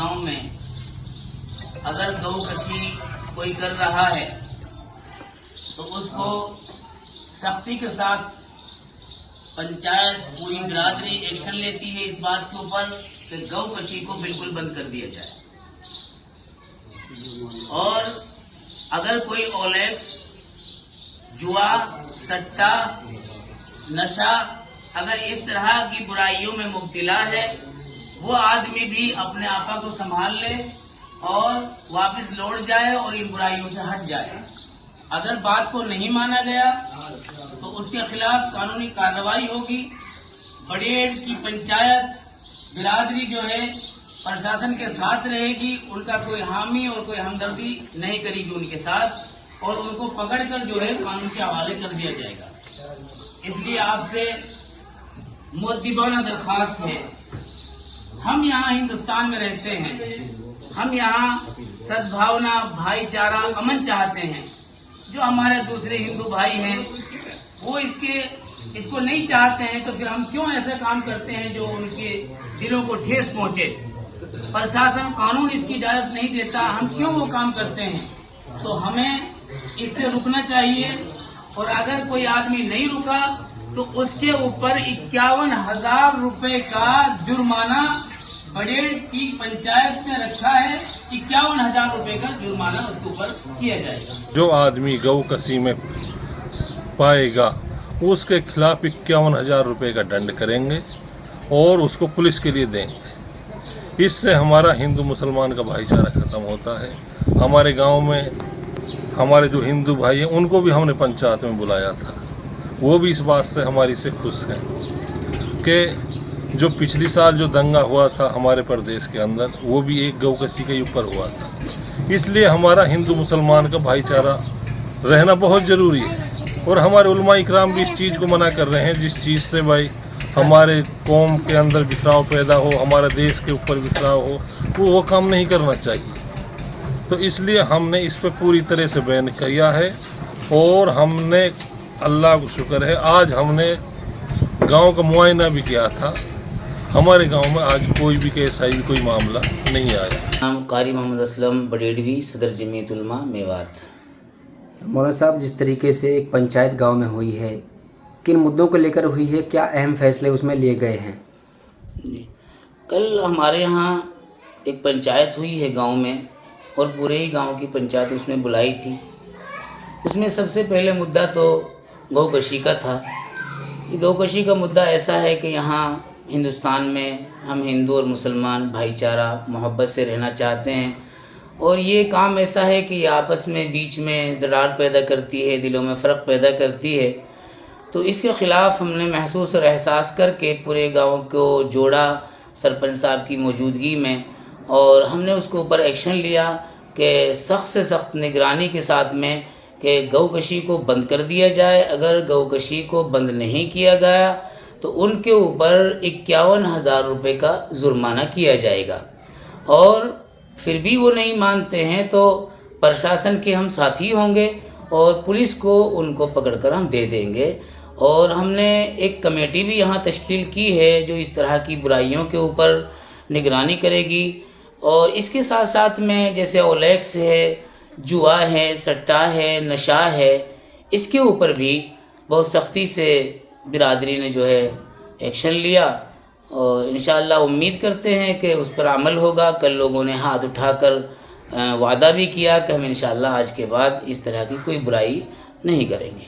गांव में अगर गौ कशी कोई कर रहा है तो उसको सख्ती के साथ पंचायत पूरी बिरादरी एक्शन लेती है इस बात के ऊपर कि गौ कशी को बिल्कुल बंद कर दिया जाए। और अगर कोई ओलेक्स, जुआ, सट्टा, नशा अगर इस तरह की बुराइयों में मुब्तला है, वो आदमी भी अपने आपा को संभाल ले और वापस लौट जाए और इन बुराइयों से हट जाए। अगर बात को नहीं माना गया तो उसके खिलाफ कानूनी कार्रवाई होगी। बड़ेड़ की पंचायत बिरादरी जो है प्रशासन के साथ रहेगी, उनका कोई हामी और कोई हमदर्दी नहीं करेगी उनके साथ, और उनको पकड़कर जो है कानून के हवाले कर दिया जाएगा। इसलिए आपसे मुद्दीबाना दरख्वास्त है, हम यहाँ हिंदुस्तान में रहते हैं, हम यहाँ सद्भावना, भाईचारा, अमन चाहते हैं। जो हमारे दूसरे हिंदू भाई हैं वो इसको नहीं चाहते हैं, तो फिर हम क्यों ऐसे काम करते हैं जो उनके दिलों को ठेस पहुंचे। प्रशासन, कानून इसकी इजाजत नहीं देता, हम क्यों वो काम करते हैं। तो हमें इससे रुकना चाहिए, और अगर कोई आदमी नहीं रुका तो उसके ऊपर 51,000 रुपए का जुर्माना बड़ेड़ की पंचायत ने रखा है। 51,000 रुपए का जुर्माना उसके ऊपर किया जाएगा। जो आदमी गौ कसी में पाएगा उसके खिलाफ 51,000 रुपए का दंड करेंगे और उसको पुलिस के लिए देंगे। इससे हमारा हिंदू मुसलमान का भाईचारा खत्म होता है। हमारे गांव में हमारे जो हिंदू भाई हैं उनको भी हमने पंचायत में बुलाया था, वो भी इस बात से हमारी से खुश हैं कि जो पिछली साल जो दंगा हुआ था हमारे प्रदेश के अंदर, वो भी एक गौ कसी के ऊपर हुआ था। इसलिए हमारा हिंदू मुसलमान का भाईचारा रहना बहुत ज़रूरी है, और हमारे उलमा इकराम भी इस चीज़ को मना कर रहे हैं, जिस चीज़ से भाई हमारे कौम के अंदर बिखराव पैदा हो, हमारे देश के ऊपर बिखराव हो, वो काम नहीं करना चाहिए। तो इसलिए हमने इस पर पूरी तरह से बैन किया है, और हमने अल्लाह को शुक्र है आज हमने गांव का मुआयना भी किया था। हमारे गांव में आज कोई भी केस आई, कोई मामला नहीं आया। नाम कारी मोहम्मद असलम, बड़ेड़वी, सदर जमीयत उलमा मेवात। मौलाना साहब, जिस तरीके से एक पंचायत गांव में हुई है, किन मुद्दों को लेकर हुई है, क्या अहम फैसले उसमें लिए गए हैं? कल हमारे यहाँ एक पंचायत हुई है गांव में, और पूरे ही गांव की पंचायत उसमें बुलाई थी। उसमें सबसे पहले मुद्दा तो गौकशी का था। ये गौकशी का मुद्दा ऐसा है कि यहाँ हिंदुस्तान में हम हिंदू और मुसलमान भाईचारा मोहब्बत से रहना चाहते हैं, और ये काम ऐसा है कि आपस में बीच में दरार पैदा करती है, दिलों में फ़र्क पैदा करती है। तो इसके ख़िलाफ़ हमने महसूस और एहसास करके पूरे गांव को जोड़ा सरपंच साहब की मौजूदगी में, और हमने उसके ऊपर एक्शन लिया कि सख्त से सख्त निगरानी के साथ में कि गौकशी को बंद कर दिया जाए। अगर गौकशी को बंद नहीं किया गया तो उनके ऊपर 51,000 रुपये का जुर्माना किया जाएगा, और फिर भी वो नहीं मानते हैं तो प्रशासन के हम साथी होंगे और पुलिस को उनको पकड़कर हम दे देंगे। और हमने एक कमेटी भी यहाँ तश्कील की है जो इस तरह की बुराइयों के ऊपर निगरानी करेगी। और इसके साथ साथ में जैसे ओलेक्स है, जुआ है, सट्टा है, नशा है, इसके ऊपर भी बहुत सख्ती से बिरादरी ने जो है एक्शन लिया, और इंशाअल्लाह उम्मीद करते हैं कि उस पर अमल होगा। कल लोगों ने हाथ उठाकर वादा भी किया कि हम इंशाअल्लाह आज के बाद इस तरह की कोई बुराई नहीं करेंगे।